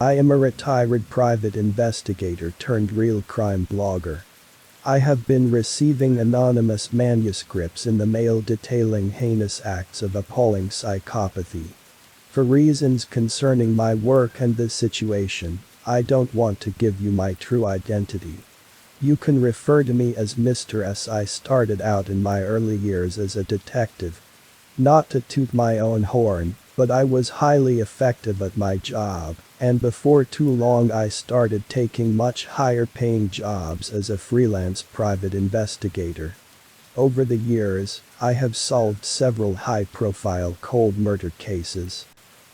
I am a retired private investigator turned real crime blogger. I have been receiving anonymous manuscripts in the mail detailing heinous acts of appalling psychopathy. For reasons concerning my work and this situation, I don't want to give you my true identity. You can refer to me as Mr. S. I started out in my early years as a detective. Not to toot my own horn, but I was highly effective at my job, and before too long I started taking much higher paying jobs as a freelance private investigator. Over the years, I have solved several high-profile cold murder cases.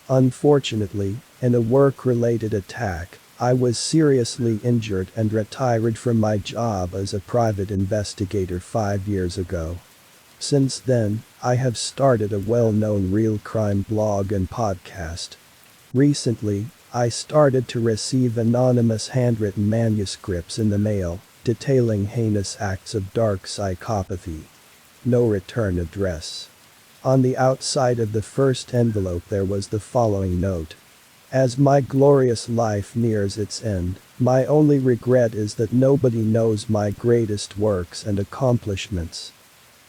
Unfortunately, in a work-related attack, I was seriously injured and retired from my job as a private investigator 5 years ago. Since then, I have started a well-known real crime blog and podcast. Recently, I started to receive anonymous handwritten manuscripts in the mail, detailing heinous acts of dark psychopathy. No return address. On the outside of the first envelope there was the following note. As my glorious life nears its end, my only regret is that nobody knows my greatest works and accomplishments.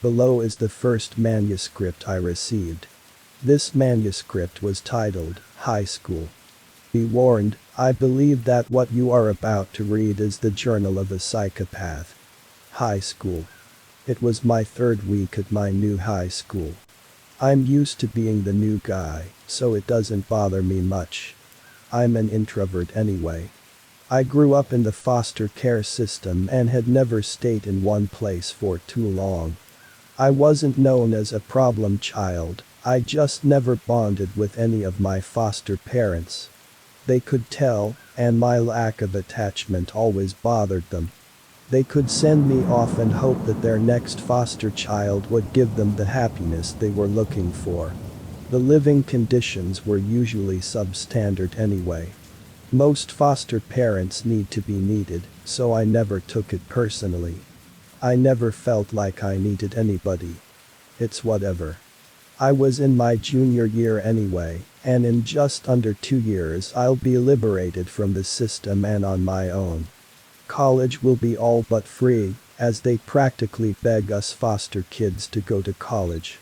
Below is the first manuscript I received. This manuscript was titled, High School. Be warned, I believe that what you are about to read is the journal of a psychopath. High school. It was my third week at my new high school. I'm used to being the new guy, so it doesn't bother me much. I'm an introvert anyway. I grew up in the foster care system and had never stayed in one place for too long. I wasn't known as a problem child, I just never bonded with any of my foster parents. They could tell, and my lack of attachment always bothered them. They could send me off and hope that their next foster child would give them the happiness they were looking for. The living conditions were usually substandard anyway. Most foster parents need to be needed, so I never took it personally. I never felt like I needed anybody. It's whatever. I was in my junior year anyway, and in just under 2 years I'll be liberated from the system and on my own. College will be all but free, as they practically beg us foster kids to go to college.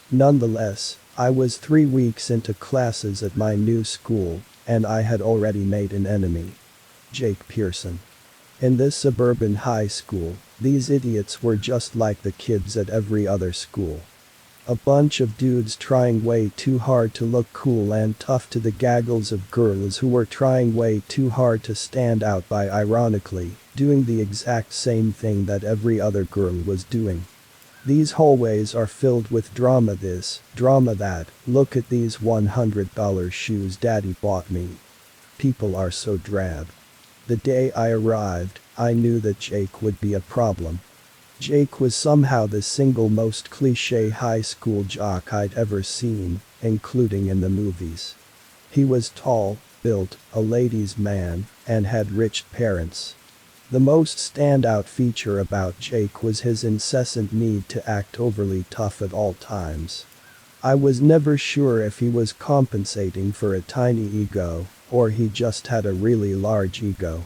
Nonetheless, I was 3 weeks into classes at my new school, and I had already made an enemy. Jake Pearson. In this suburban high school, these idiots were just like the kids at every other school. A bunch of dudes trying way too hard to look cool and tough to the gaggles of girls who were trying way too hard to stand out by ironically doing the exact same thing that every other girl was doing. These hallways are filled with drama this, drama that, look at these $100 shoes daddy bought me. People are so drab. The day I arrived, I knew that Jake would be a problem. Jake was somehow the single most cliché high school jock I'd ever seen, including in the movies. He was tall, built, a ladies' man, and had rich parents. The most standout feature about Jake was his incessant need to act overly tough at all times. I was never sure if he was compensating for a tiny ego, or he just had a really large ego.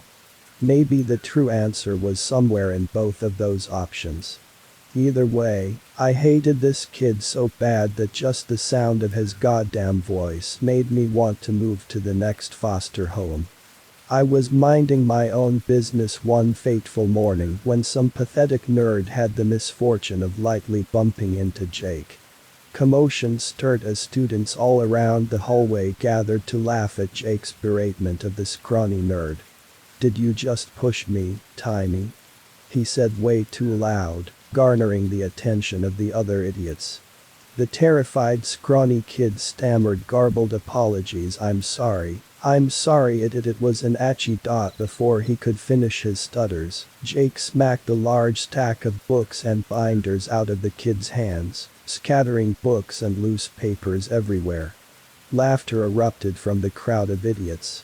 Maybe the true answer was somewhere in both of those options. Either way, I hated this kid so bad that just the sound of his goddamn voice made me want to move to the next foster home. I was minding my own business one fateful morning when some pathetic nerd had the misfortune of lightly bumping into Jake. Commotion stirred as students all around the hallway gathered to laugh at Jake's beratement of the scrawny nerd. "Did you just push me, Tiny?" he said way too loud, garnering the attention of the other idiots. The terrified scrawny kid stammered garbled apologies. I'm sorry, it was an atchy dot before he could finish his stutters. Jake smacked a large stack of books and binders out of the kid's hands, scattering books and loose papers everywhere. Laughter erupted from the crowd of idiots.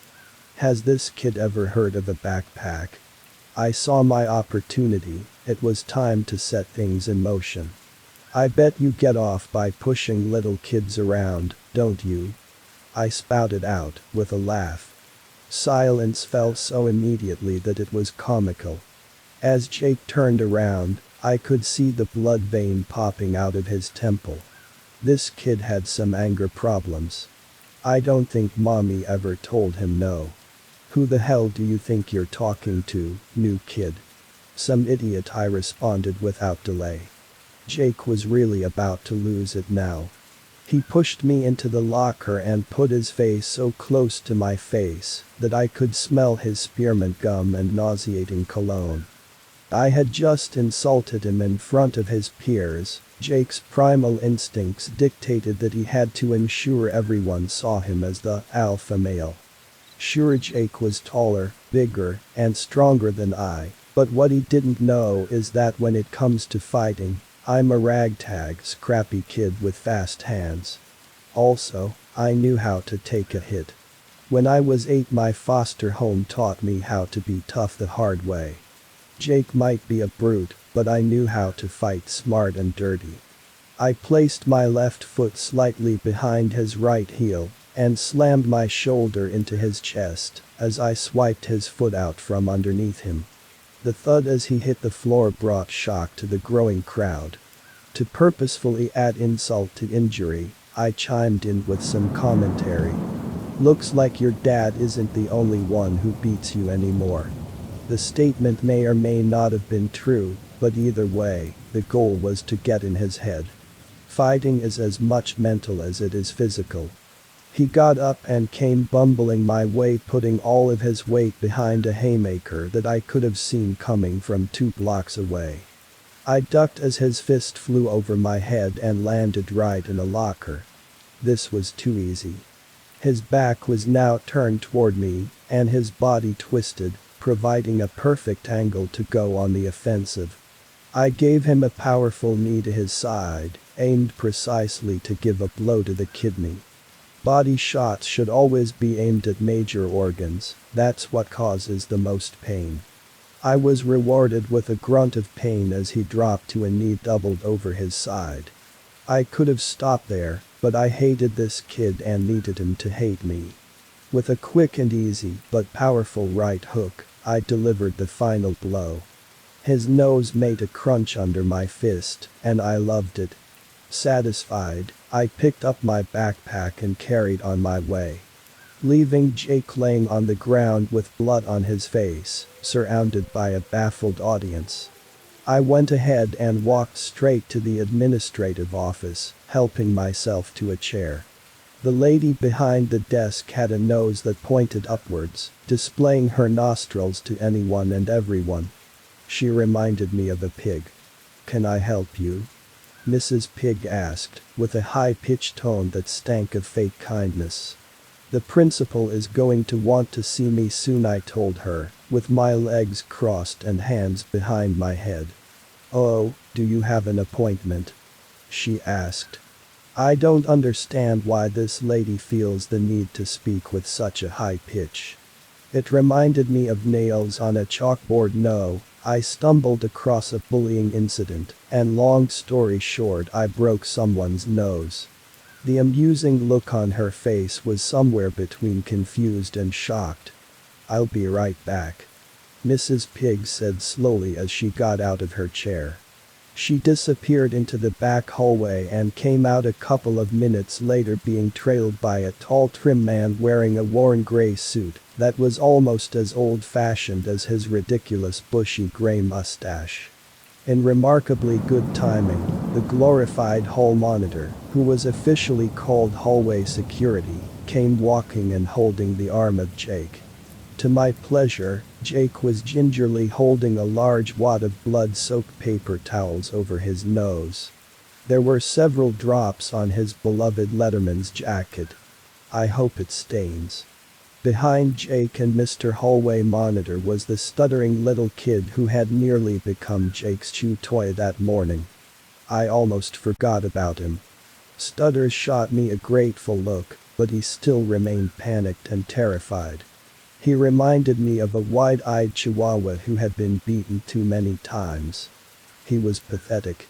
Has this kid ever heard of a backpack? I saw my opportunity, it was time to set things in motion. I bet you get off by pushing little kids around, don't you? I spouted out, with a laugh. Silence fell so immediately that it was comical. As Jake turned around, I could see the blood vein popping out of his temple. This kid had some anger problems. I don't think mommy ever told him no. Who the hell do you think you're talking to, new kid? Some idiot, I responded without delay. Jake was really about to lose it now. He pushed me into the locker and put his face so close to my face that I could smell his spearmint gum and nauseating cologne. I had just insulted him in front of his peers. Jake's primal instincts dictated that he had to ensure everyone saw him as the alpha male. Sure, Jake was taller, bigger, and stronger than I, but what he didn't know is that when it comes to fighting, I'm a ragtag, scrappy kid with fast hands. Also, I knew how to take a hit. When I was 8, my foster home taught me how to be tough the hard way. Jake might be a brute, but I knew how to fight smart and dirty. I placed my left foot slightly behind his right heel and slammed my shoulder into his chest as I swiped his foot out from underneath him. The thud as he hit the floor brought shock to the growing crowd. To purposefully add insult to injury, I chimed in with some commentary. Looks like your dad isn't the only one who beats you anymore. The statement may or may not have been true, but either way, the goal was to get in his head. Fighting is as much mental as it is physical. He got up and came bumbling my way, putting all of his weight behind a haymaker that I could have seen coming from 2 blocks away. I ducked as his fist flew over my head and landed right in a locker. This was too easy. His back was now turned toward me, and his body twisted, providing a perfect angle to go on the offensive. I gave him a powerful knee to his side, aimed precisely to give a blow to the kidney. Body shots should always be aimed at major organs, that's what causes the most pain. I was rewarded with a grunt of pain as he dropped to a knee doubled over his side. I could have stopped there, but I hated this kid and needed him to hate me. With a quick and easy but powerful right hook, I delivered the final blow. His nose made a crunch under my fist, and I loved it. Satisfied, I picked up my backpack and carried on my way. Leaving Jake laying on the ground with blood on his face, surrounded by a baffled audience. I went ahead and walked straight to the administrative office, helping myself to a chair. The lady behind the desk had a nose that pointed upwards, displaying her nostrils to anyone and everyone. She reminded me of a pig. "Can I help you?" Mrs. Pig asked, with a high-pitched tone that stank of fake kindness. "The principal is going to want to see me soon," I told her, with my legs crossed and hands behind my head. "Oh, do you have an appointment?" she asked. I don't understand why this lady feels the need to speak with such a high pitch. It reminded me of nails on a chalkboard. No, I stumbled across a bullying incident, and long story short, I broke someone's nose. The amusing look on her face was somewhere between confused and shocked. "I'll be right back," Mrs. Pig said slowly as she got out of her chair. She disappeared into the back hallway and came out a couple of minutes later, being trailed by a tall, trim man wearing a worn gray suit that was almost as old-fashioned as his ridiculous bushy gray mustache. In remarkably good timing, the glorified hall monitor, who was officially called hallway security, came walking and holding the arm of Jake. To my pleasure, Jake was gingerly holding a large wad of blood-soaked paper towels over his nose. There were several drops on his beloved Letterman's jacket. I hope it stains. Behind Jake and Mr. Hallway Monitor was the stuttering little kid who had nearly become Jake's chew toy that morning. I almost forgot about him. Stutters shot me a grateful look, but he still remained panicked and terrified. He reminded me of a wide-eyed chihuahua who had been beaten too many times. He was pathetic.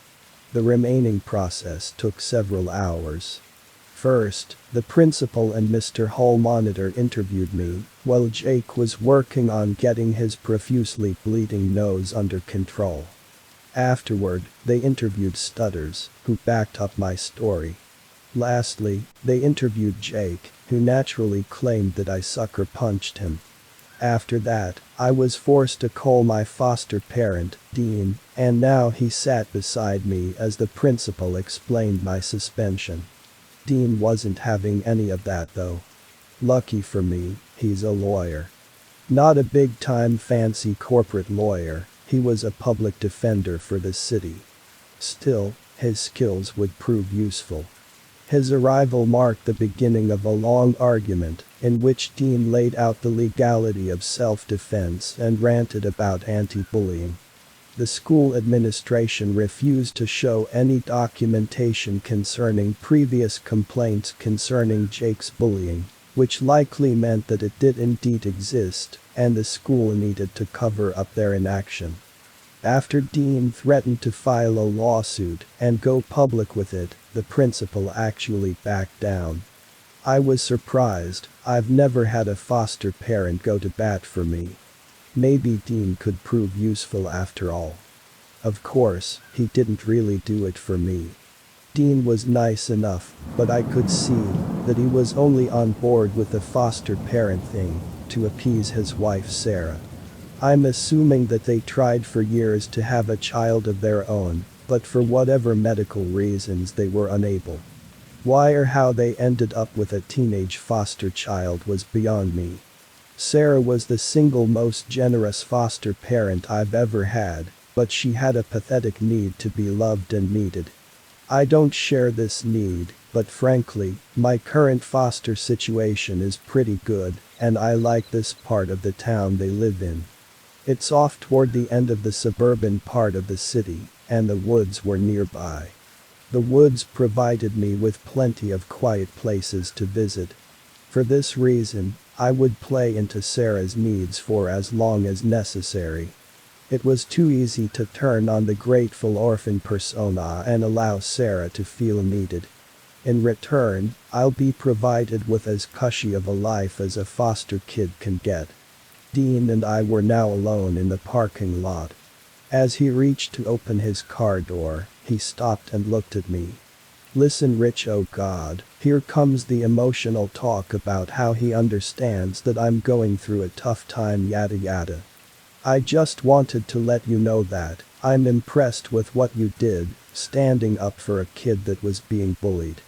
The remaining process took several hours. First, the principal and Mr. Hall monitor interviewed me, while Jake was working on getting his profusely bleeding nose under control. Afterward, they interviewed Stutters, who backed up my story. Lastly, they interviewed Jake, who naturally claimed that I sucker punched him. After that, I was forced to call my foster parent, Dean, and now he sat beside me as the principal explained my suspension. Dean wasn't having any of that though. Lucky for me, he's a lawyer. Not a big-time fancy corporate lawyer, he was a public defender for the city. Still, his skills would prove useful. His arrival marked the beginning of a long argument, in which Dean laid out the legality of self-defense and ranted about anti-bullying. The school administration refused to show any documentation concerning previous complaints concerning Jake's bullying, which likely meant that it did indeed exist, and the school needed to cover up their inaction. After Dean threatened to file a lawsuit and go public with it, the principal actually backed down. I was surprised. I've never had a foster parent go to bat for me. Maybe Dean could prove useful after all. Of course, he didn't really do it for me. Dean was nice enough, but I could see that he was only on board with the foster parent thing to appease his wife Sarah. I'm assuming that they tried for years to have a child of their own, but for whatever medical reasons they were unable. Why or how they ended up with a teenage foster child was beyond me. Sarah was the single most generous foster parent I've ever had, but she had a pathetic need to be loved and needed. I don't share this need, but frankly, my current foster situation is pretty good, and I like this part of the town they live in. It's off toward the end of the suburban part of the city, and the woods were nearby. The woods provided me with plenty of quiet places to visit. For this reason, I would play into Sarah's needs for as long as necessary. It was too easy to turn on the grateful orphan persona and allow Sarah to feel needed. In return, I'll be provided with as cushy of a life as a foster kid can get. Dean and I were now alone in the parking lot. As he reached to open his car door, he stopped and looked at me. Listen, Rich, oh God, here comes the emotional talk about how he understands that I'm going through a tough time, yada yada. I just wanted to let you know that I'm impressed with what you did, standing up for a kid that was being bullied.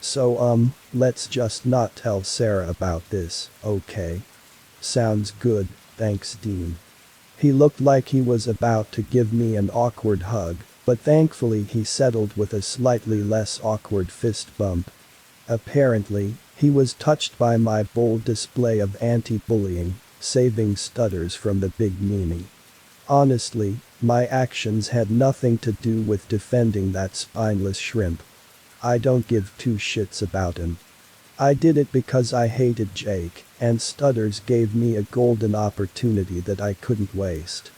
So let's just not tell Sarah about this, okay? Sounds good, thanks, Dean. He looked like he was about to give me an awkward hug, but thankfully he settled with a slightly less awkward fist bump. Apparently, he was touched by my bold display of anti-bullying, saving Stutters from the big meanie. Honestly, my actions had nothing to do with defending that spineless shrimp. I don't give two shits about him. I did it because I hated Jake, and Stutters gave me a golden opportunity that I couldn't waste.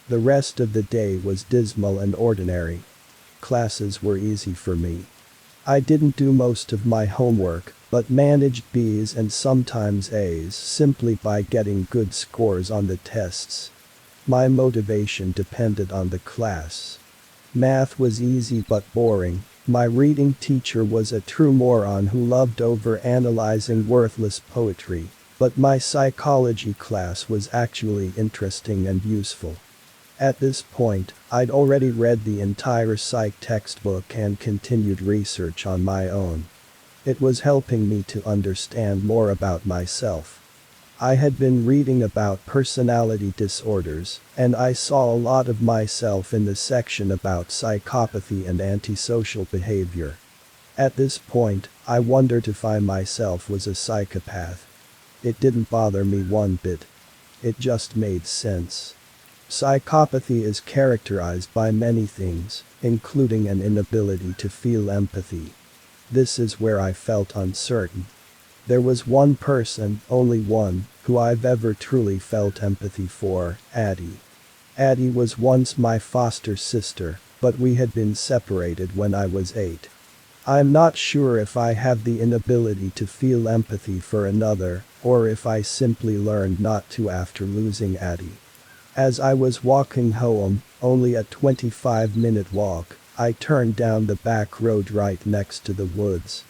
The rest of the day was dismal and ordinary. Classes were easy for me. I didn't do most of my homework, but managed B's and sometimes A's simply by getting good scores on the tests. My motivation depended on the class. Math was easy but boring. My reading teacher was a true moron who loved over-analyzing worthless poetry, but my psychology class was actually interesting and useful. At this point, I'd already read the entire psych textbook and continued research on my own. It was helping me to understand more about myself. I had been reading about personality disorders, and I saw a lot of myself in the section about psychopathy and antisocial behavior. At this point, I wondered if I myself was a psychopath. It didn't bother me one bit. It just made sense. Psychopathy is characterized by many things, including an inability to feel empathy. This is where I felt uncertain. There was one person, only one, who I've ever truly felt empathy for, Addie. Addie was once my foster sister, but we had been separated when I was 8. I'm not sure if I have the inability to feel empathy for another, or if I simply learned not to after losing Addie. As I was walking home, only a 25-minute walk, I turned down the back road right next to the woods.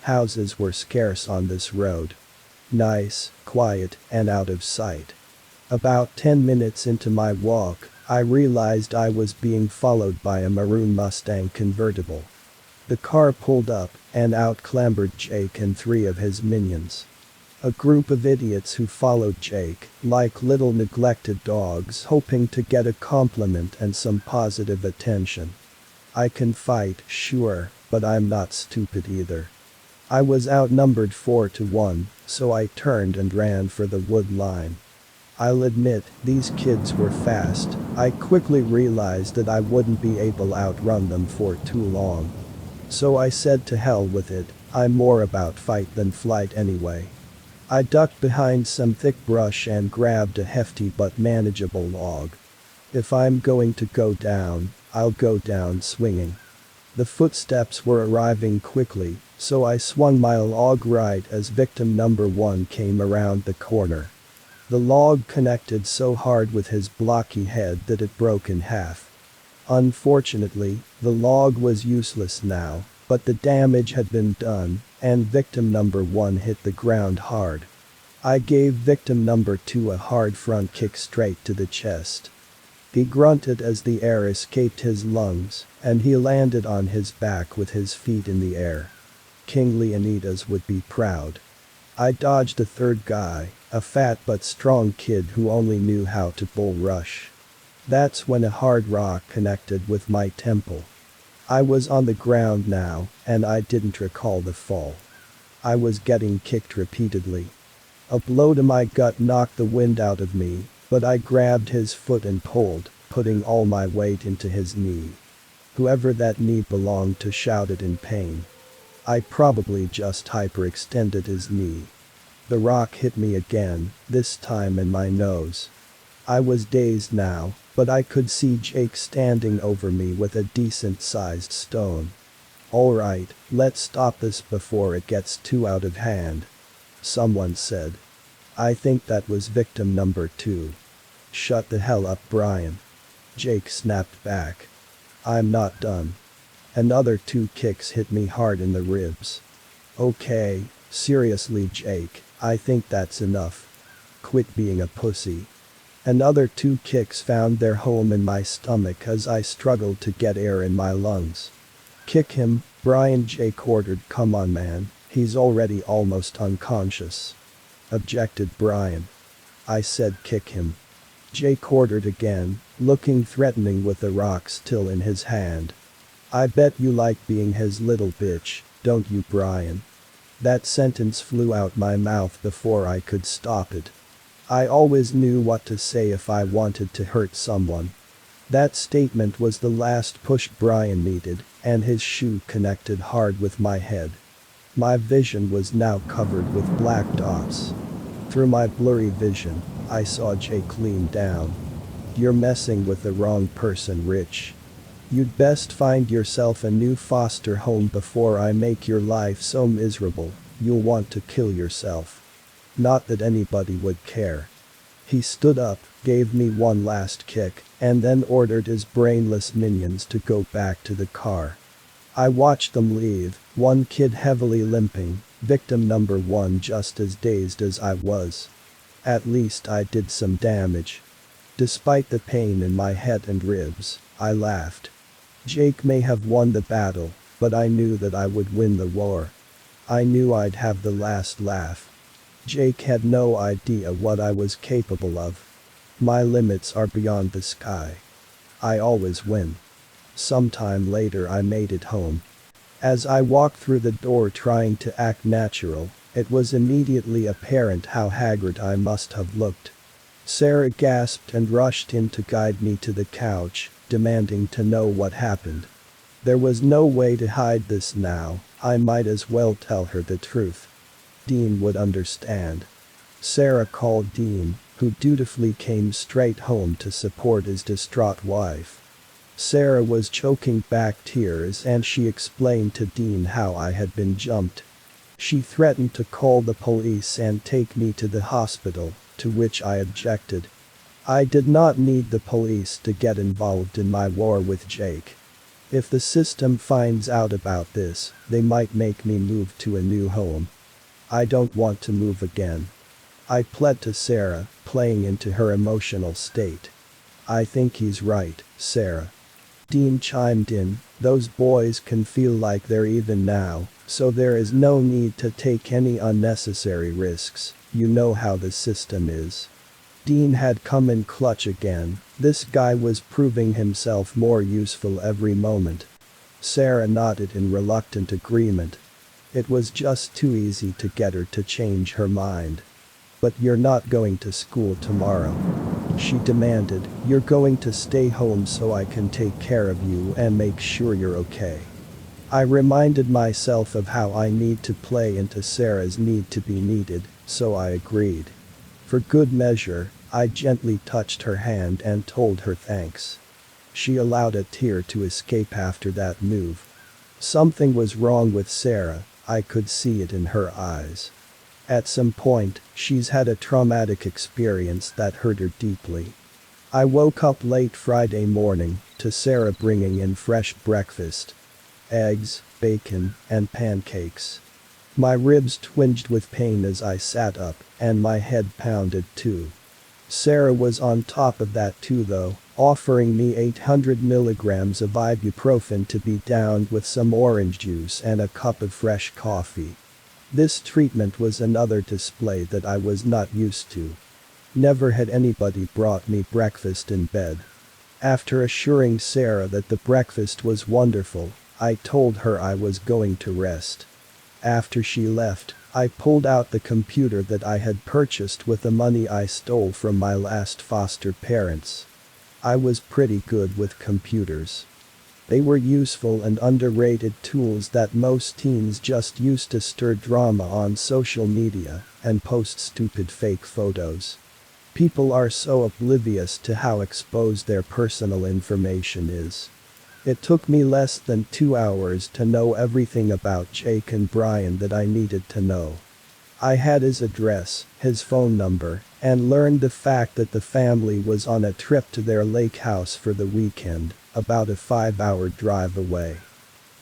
Houses were scarce on this road. Nice, quiet, and out of sight. About 10 minutes into my walk, I realized I was being followed by a maroon Mustang convertible. The car pulled up, and out clambered Jake and 3 of his minions. A group of idiots who followed Jake, like little neglected dogs hoping to get a compliment and some positive attention. I can fight, sure, but I'm not stupid either. I was outnumbered 4-1, so I turned and ran for the wood line. I'll admit, these kids were fast. I quickly realized that I wouldn't be able to outrun them for too long. So I said to hell with it, I'm more about fight than flight anyway. I ducked behind some thick brush and grabbed a hefty but manageable log. If I'm going to go down, I'll go down swinging. The footsteps were arriving quickly, so I swung my log right as victim number 1 came around the corner. The log connected so hard with his blocky head that it broke in half. Unfortunately, the log was useless now, but the damage had been done, and victim number 1 hit the ground hard. I gave victim number 2 a hard front kick straight to the chest. He grunted as the air escaped his lungs, and he landed on his back with his feet in the air. King Leonidas would be proud. I dodged a third guy, a fat but strong kid who only knew how to bull rush. That's when a hard rock connected with my temple. I was on the ground now, and I didn't recall the fall. I was getting kicked repeatedly. A blow to my gut knocked the wind out of me, but I grabbed his foot and pulled, putting all my weight into his knee. Whoever that knee belonged to shouted in pain. I probably just hyperextended his knee. The rock hit me again, this time in my nose. I was dazed now, but I could see Jake standing over me with a decent-sized stone. Alright, let's stop this before it gets too out of hand. Someone said. I think that was victim number 2. Shut the hell up, Brian. Jake snapped back. I'm not done. Another 2 kicks hit me hard in the ribs. Okay, seriously Jake, I think that's enough. Quit being a pussy. Another 2 kicks found their home in my stomach as I struggled to get air in my lungs. Kick him, Brian, Jake ordered. Come on man, he's already almost unconscious. Objected Brian. I said kick him. Jake ordered again, looking threatening with the rock still in his hand. I bet you like being his little bitch, don't you Brian? That sentence flew out my mouth before I could stop it. I always knew what to say if I wanted to hurt someone. That statement was the last push Brian needed, and his shoe connected hard with my head. My vision was now covered with black dots. Through my blurry vision, I saw Jake lean down. You're messing with the wrong person, Rich. You'd best find yourself a new foster home before I make your life so miserable, you'll want to kill yourself. Not that anybody would care. He stood up, gave me one last kick, and then ordered his brainless minions to go back to the car. I watched them leave, one kid heavily limping, victim number 1 just as dazed as I was. At least I did some damage. Despite the pain in my head and ribs, I laughed. Jake may have won the battle, but I knew that I would win the war. I knew I'd have the last laugh. Jake had no idea what I was capable of. My limits are beyond the sky. I always win. Sometime later I made it home. As I walked through the door trying to act natural, it was immediately apparent how haggard I must have looked. Sarah gasped and rushed in to guide me to the couch, demanding to know what happened. There was no way to hide this now, I might as well tell her the truth. Dean would understand. Sarah called Dean, who dutifully came straight home to support his distraught wife. Sarah was choking back tears and she explained to Dean how I had been jumped. She threatened to call the police and take me to the hospital, to which I objected. I did not need the police to get involved in my war with Jake. If the system finds out about this, they might make me move to a new home. I don't want to move again. I pled to Sarah, playing into her emotional state. I think he's right, Sarah. Dean chimed in, those boys can feel like they're even now, so there is no need to take any unnecessary risks, you know how the system is. Dean had come in clutch again, this guy was proving himself more useful every moment. Sarah nodded in reluctant agreement. It was just too easy to get her to change her mind. But you're not going to school tomorrow. She demanded, you're going to stay home so I can take care of you and make sure you're okay. I reminded myself of how I need to play into Sarah's need to be needed, so I agreed. For good measure, I gently touched her hand and told her thanks. She allowed a tear to escape after that move. Something was wrong with Sarah, I could see it in her eyes. At some point, she's had a traumatic experience that hurt her deeply. I woke up late Friday morning to Sarah bringing in fresh breakfast. Eggs, bacon, and pancakes. My ribs twinged with pain as I sat up, and my head pounded too. Sarah was on top of that too though, offering me 800 milligrams of ibuprofen to be downed with some orange juice and a cup of fresh coffee. This treatment was another display that I was not used to. Never had anybody brought me breakfast in bed. After assuring Sarah that the breakfast was wonderful, I told her I was going to rest. After she left, I pulled out the computer that I had purchased with the money I stole from my last foster parents. I was pretty good with computers. They were useful and underrated tools that most teens just use to stir drama on social media and post stupid fake photos. People are so oblivious to how exposed their personal information is. It took me less than 2 hours to know everything about Jake and Brian that I needed to know. I had his address, his phone number, and learned the fact that the family was on a trip to their lake house for the weekend, about a 5-hour drive away.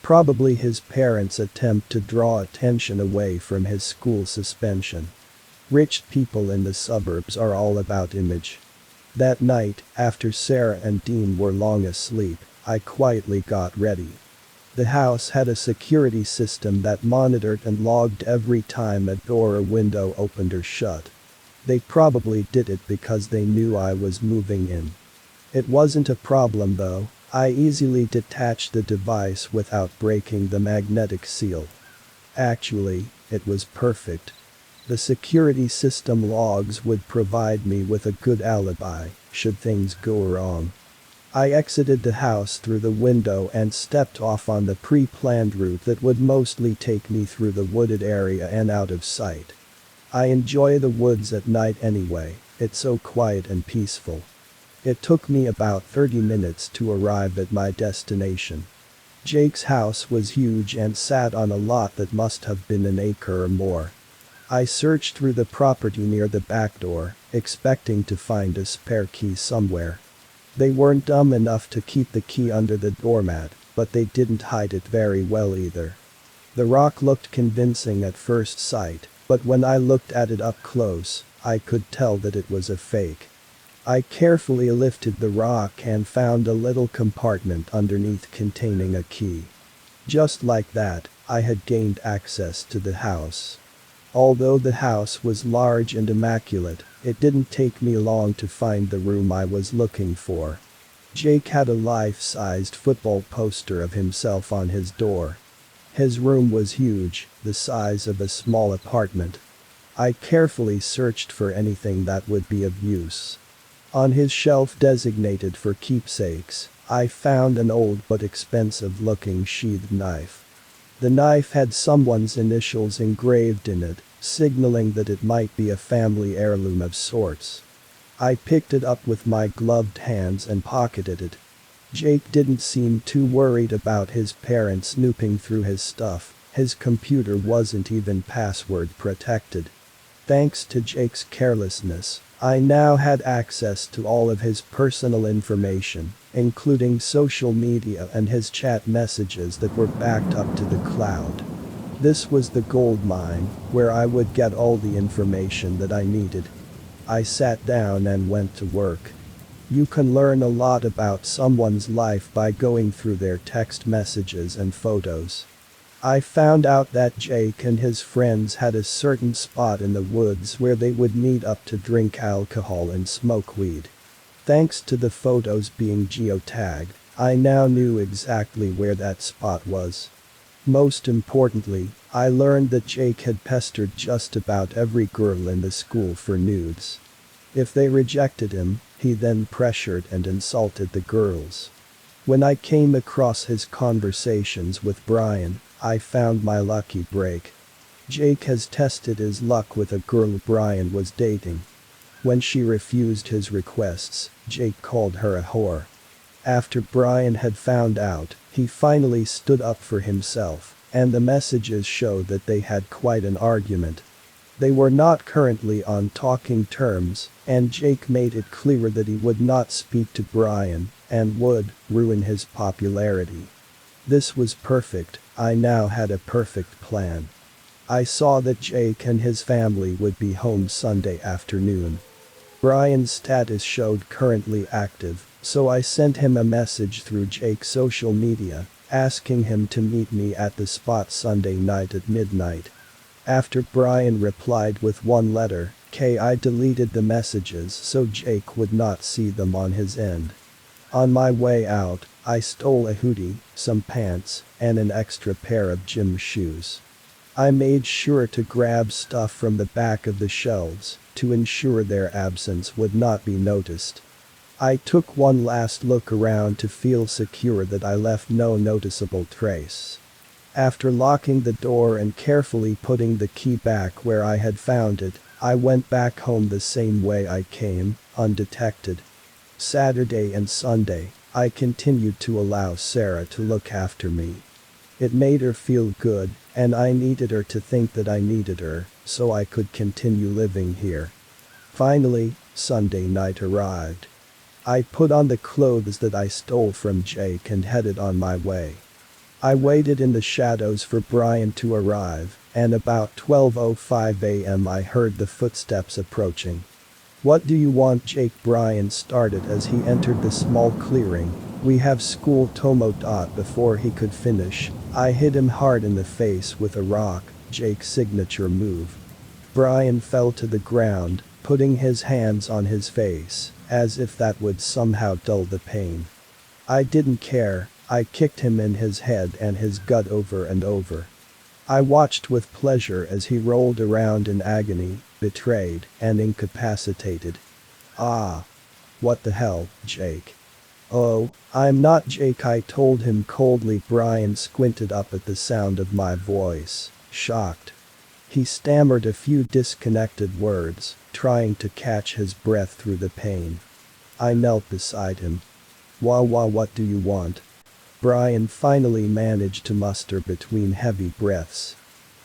Probably his parents' attempt to draw attention away from his school suspension. Rich people in the suburbs are all about image. That night, after Sarah and Dean were long asleep, I quietly got ready. The house had a security system that monitored and logged every time a door or window opened or shut. They probably did it because they knew I was moving in. It wasn't a problem though, I easily detached the device without breaking the magnetic seal. Actually, it was perfect. The security system logs would provide me with a good alibi, should things go wrong. I exited the house through the window and stepped off on the pre-planned route that would mostly take me through the wooded area and out of sight. I enjoy the woods at night anyway, it's so quiet and peaceful. It took me about 30 minutes to arrive at my destination. Jake's house was huge and sat on a lot that must have been an acre or more. I searched through the property near the back door, expecting to find a spare key somewhere. They weren't dumb enough to keep the key under the doormat, but they didn't hide it very well either. The rock looked convincing at first sight, but when I looked at it up close, I could tell that it was a fake. I carefully lifted the rock and found a little compartment underneath containing a key. Just like that, I had gained access to the house. Although the house was large and immaculate, it didn't take me long to find the room I was looking for. Jake had a life-sized football poster of himself on his door. His room was huge, the size of a small apartment. I carefully searched for anything that would be of use. On his shelf designated for keepsakes, I found an old but expensive-looking sheathed knife. The knife had someone's initials engraved in it, signaling that it might be a family heirloom of sorts. I picked it up with my gloved hands and pocketed it. Jake didn't seem too worried about his parents snooping through his stuff. His computer wasn't even password protected. Thanks to Jake's carelessness, I now had access to all of his personal information, including social media and his chat messages that were backed up to the cloud. This was the gold mine, where I would get all the information that I needed. I sat down and went to work. You can learn a lot about someone's life by going through their text messages and photos. I found out that Jake and his friends had a certain spot in the woods where they would meet up to drink alcohol and smoke weed. Thanks to the photos being geotagged, I now knew exactly where that spot was. Most importantly, I learned that Jake had pestered just about every girl in the school for nudes. If they rejected him, he then pressured and insulted the girls. When I came across his conversations with Brian, I found my lucky break. Jake has tested his luck with a girl Brian was dating. When she refused his requests, Jake called her a whore. After Brian had found out, he finally stood up for himself, and the messages show that they had quite an argument. They were not currently on talking terms, and Jake made it clear that he would not speak to Brian and would ruin his popularity. This was perfect. I now had a perfect plan. I saw that Jake and his family would be home Sunday afternoon. Brian's status showed currently active, so I sent him a message through Jake's social media, asking him to meet me at the spot Sunday night at midnight. After Brian replied with one letter, K, I deleted the messages so Jake would not see them on his end. On my way out, I stole a hoodie, some pants, and an extra pair of gym shoes. I made sure to grab stuff from the back of the shelves to ensure their absence would not be noticed. I took one last look around to feel secure that I left no noticeable trace. After locking the door and carefully putting the key back where I had found it, I went back home the same way I came, undetected. Saturday and Sunday, I continued to allow Sarah to look after me. It made her feel good, and I needed her to think that I needed her, so I could continue living here. Finally, Sunday night arrived. I put on the clothes that I stole from Jake and headed on my way. I waited in the shadows for Brian to arrive, and about 12:05 a.m. I heard the footsteps approaching. What do you want, Jake? Brian started as he entered the small clearing. We have school Tomo. Before he could finish, I hit him hard in the face with a rock, Jake's signature move. Brian fell to the ground, putting his hands on his face, as if that would somehow dull the pain. I didn't care. I kicked him in his head and his gut over and over. I watched with pleasure as he rolled around in agony, betrayed and incapacitated. Ah. What the hell, Jake? Oh, I'm not Jake, I told him coldly. Brian squinted up at the sound of my voice, shocked. He stammered a few disconnected words, trying to catch his breath through the pain. I knelt beside him. What do you want? Brian finally managed to muster between heavy breaths.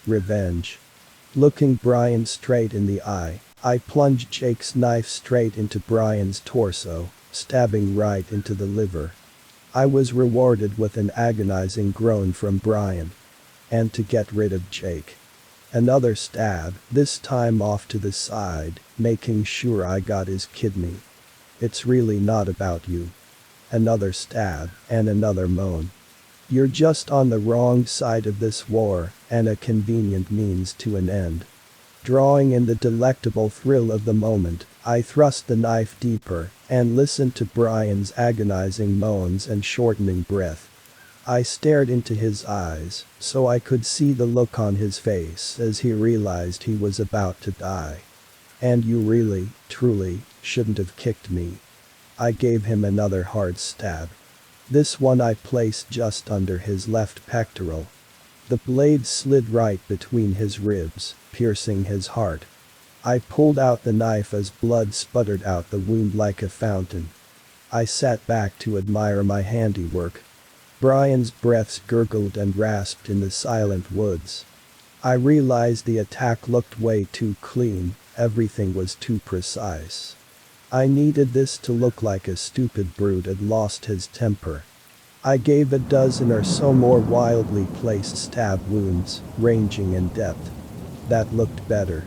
Revenge. Looking Brian straight in the eye, I plunged Jake's knife straight into Brian's torso, stabbing right into the liver. I was rewarded with an agonizing groan from Brian. And to get rid of Jake. Another stab, this time off to the side, making sure I got his kidney. It's really not about you. Another stab, and another moan. You're just on the wrong side of this war, and a convenient means to an end. Drawing in the delectable thrill of the moment, I thrust the knife deeper, and listened to Brian's agonizing moans and shortening breath. I stared into his eyes, so I could see the look on his face as he realized he was about to die. And you really, truly, shouldn't have kicked me. I gave him another hard stab. This one I placed just under his left pectoral. The blade slid right between his ribs, piercing his heart. I pulled out the knife as blood sputtered out the wound like a fountain. I sat back to admire my handiwork. Brian's breaths gurgled and rasped in the silent woods. I realized the attack looked way too clean, everything was too precise. I needed this to look like a stupid brute had lost his temper. I gave a dozen or so more wildly placed stab wounds, ranging in depth. That looked better.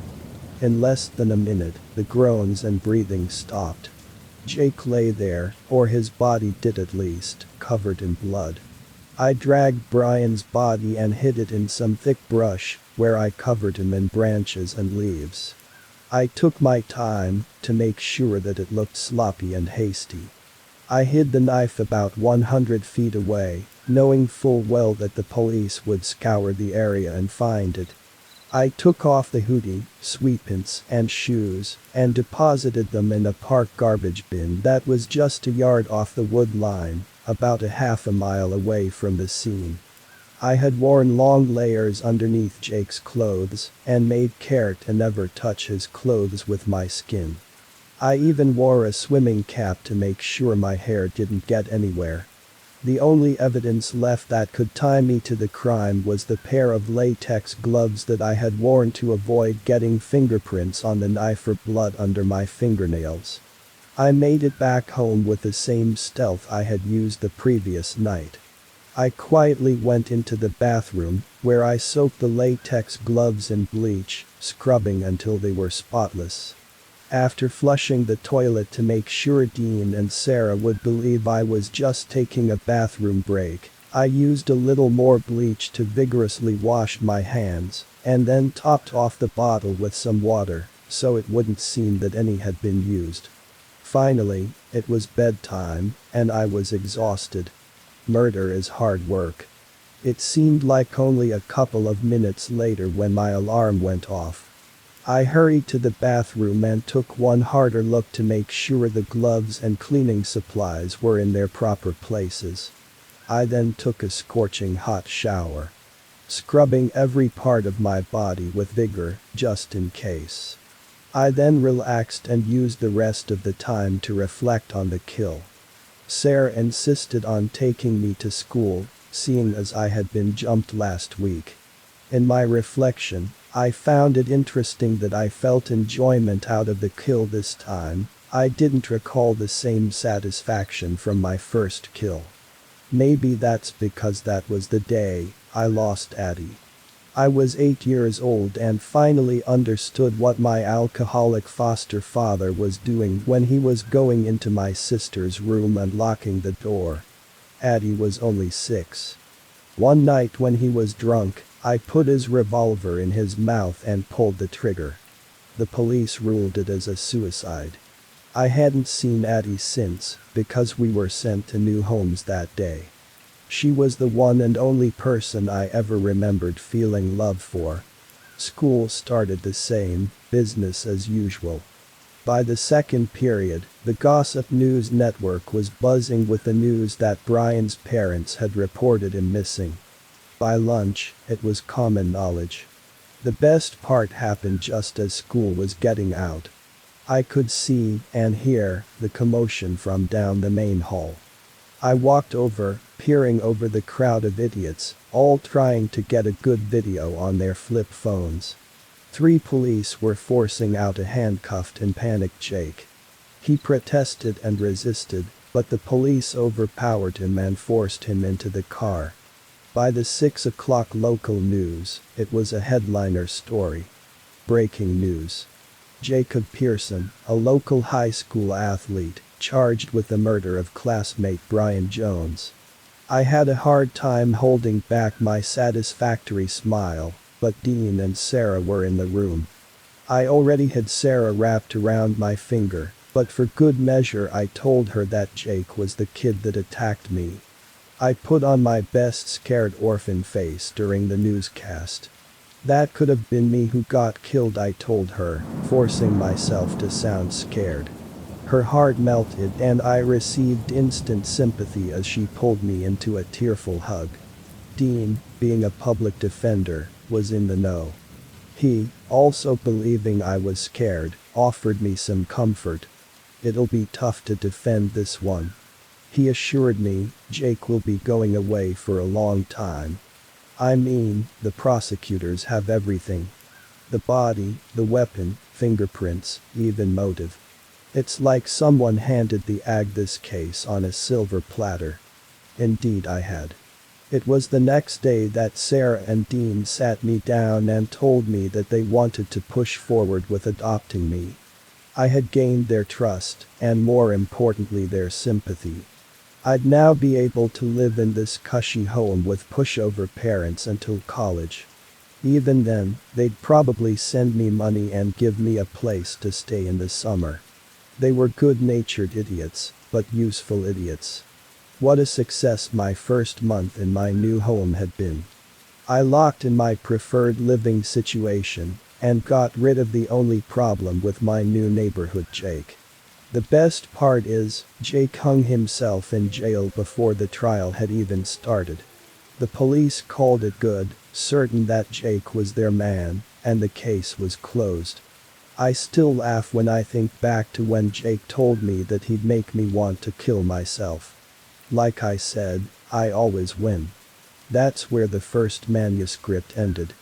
In less than a minute, the groans and breathing stopped. Jake lay there, or his body did at least, covered in blood. I dragged Brian's body and hid it in some thick brush, where I covered him in branches and leaves. I took my time to make sure that it looked sloppy and hasty. I hid the knife about 100 feet away, knowing full well that the police would scour the area and find it. I took off the hoodie, sweatpants, and shoes, and deposited them in a park garbage bin that was just a yard off the wood line, about a half a mile away from the scene. I had worn long layers underneath Jake's clothes, and made care to never touch his clothes with my skin. I even wore a swimming cap to make sure my hair didn't get anywhere. The only evidence left that could tie me to the crime was the pair of latex gloves that I had worn to avoid getting fingerprints on the knife or blood under my fingernails. I made it back home with the same stealth I had used the previous night. I quietly went into the bathroom, where I soaked the latex gloves in bleach, scrubbing until they were spotless. After flushing the toilet to make sure Dean and Sarah would believe I was just taking a bathroom break, I used a little more bleach to vigorously wash my hands, and then topped off the bottle with some water, so it wouldn't seem that any had been used. Finally, it was bedtime, and I was exhausted. Murder is hard work. It seemed like only a couple of minutes later when my alarm went off. I hurried to the bathroom and took one harder look to make sure the gloves and cleaning supplies were in their proper places. I then took a scorching hot shower, scrubbing every part of my body with vigor, just in case. I then relaxed and used the rest of the time to reflect on the kill. Sarah insisted on taking me to school, seeing as I had been jumped last week. In my reflection, I found it interesting that I felt enjoyment out of the kill this time. I didn't recall the same satisfaction from my first kill. Maybe that's because that was the day I lost Addie. I was 8 years old and finally understood what my alcoholic foster father was doing when he was going into my sister's room and locking the door. Addie was only 6. One night when he was drunk, I put his revolver in his mouth and pulled the trigger. The police ruled it as a suicide. I hadn't seen Addie since, because we were sent to new homes that day. She was the one and only person I ever remembered feeling love for. School started the same, business as usual. By the second period, the Gossip News Network was buzzing with the news that Brian's parents had reported him missing. By lunch, it was common knowledge. The best part happened just as school was getting out. I could see and hear the commotion from down the main hall. I walked over, peering over the crowd of idiots, all trying to get a good video on their flip phones. 3 police were forcing out a handcuffed and panicked Jake. He protested and resisted, but the police overpowered him and forced him into the car. By the 6 o'clock local news, it was a headliner story. Breaking news. Jacob Pearson, a local high school athlete, charged with the murder of classmate Brian Jones. I had a hard time holding back my satisfactory smile, but Dean and Sarah were in the room. I already had Sarah wrapped around my finger, but for good measure I told her that Jake was the kid that attacked me. I put on my best scared orphan face during the newscast. That could have been me who got killed, I told her, forcing myself to sound scared. Her heart melted and I received instant sympathy as she pulled me into a tearful hug. Dean, being a public defender, was in the know. He, also believing I was scared, offered me some comfort. "It'll be tough to defend this one," He assured me Jake will be going away for a long time. I mean, the prosecutors have everything. The body, the weapon, fingerprints, even motive. It's like someone handed the ag this case on a silver platter. Indeed I had. It was the next day that Sarah and Dean sat me down and told me that they wanted to push forward with adopting me. I had gained their trust, and more importantly their sympathy. I'd now be able to live in this cushy home with pushover parents until college. Even then, they'd probably send me money and give me a place to stay in the summer. They were good-natured idiots, but useful idiots. What a success my first month in my new home had been. I locked in my preferred living situation and got rid of the only problem with my new neighborhood Jake. The best part is, Jake hung himself in jail before the trial had even started. The police called it good, certain that Jake was their man, and the case was closed. I still laugh when I think back to when Jake told me that he'd make me want to kill myself. Like I said, I always win. That's where the first manuscript ended.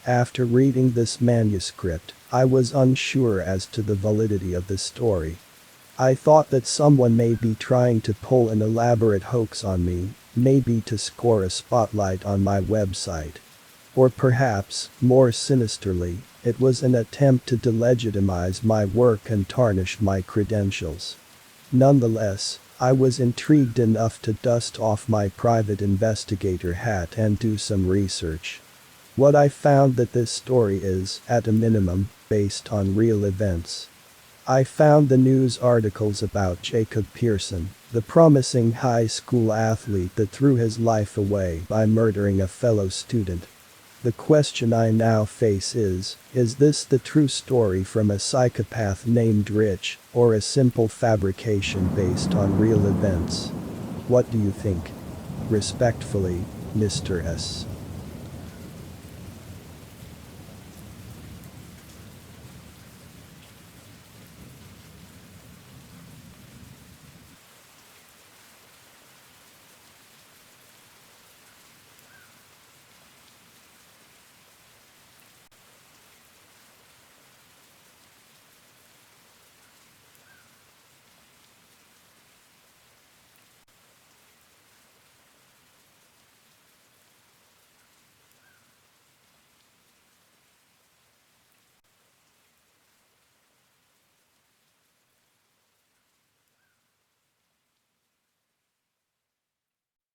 After reading this manuscript, I was unsure as to the validity of the story. I thought that someone may be trying to pull an elaborate hoax on me, maybe to score a spotlight on my website. Or perhaps, more sinisterly, it was an attempt to delegitimize my work and tarnish my credentials. Nonetheless, I was intrigued enough to dust off my private investigator hat and do some research. What I found that this story is, at a minimum, based on real events. I found the news articles about Jacob Pearson, the promising high school athlete that threw his life away by murdering a fellow student. The question I now face is this the true story from a psychopath named Rich, or a simple fabrication based on real events? What do you think? Respectfully, Mr. S.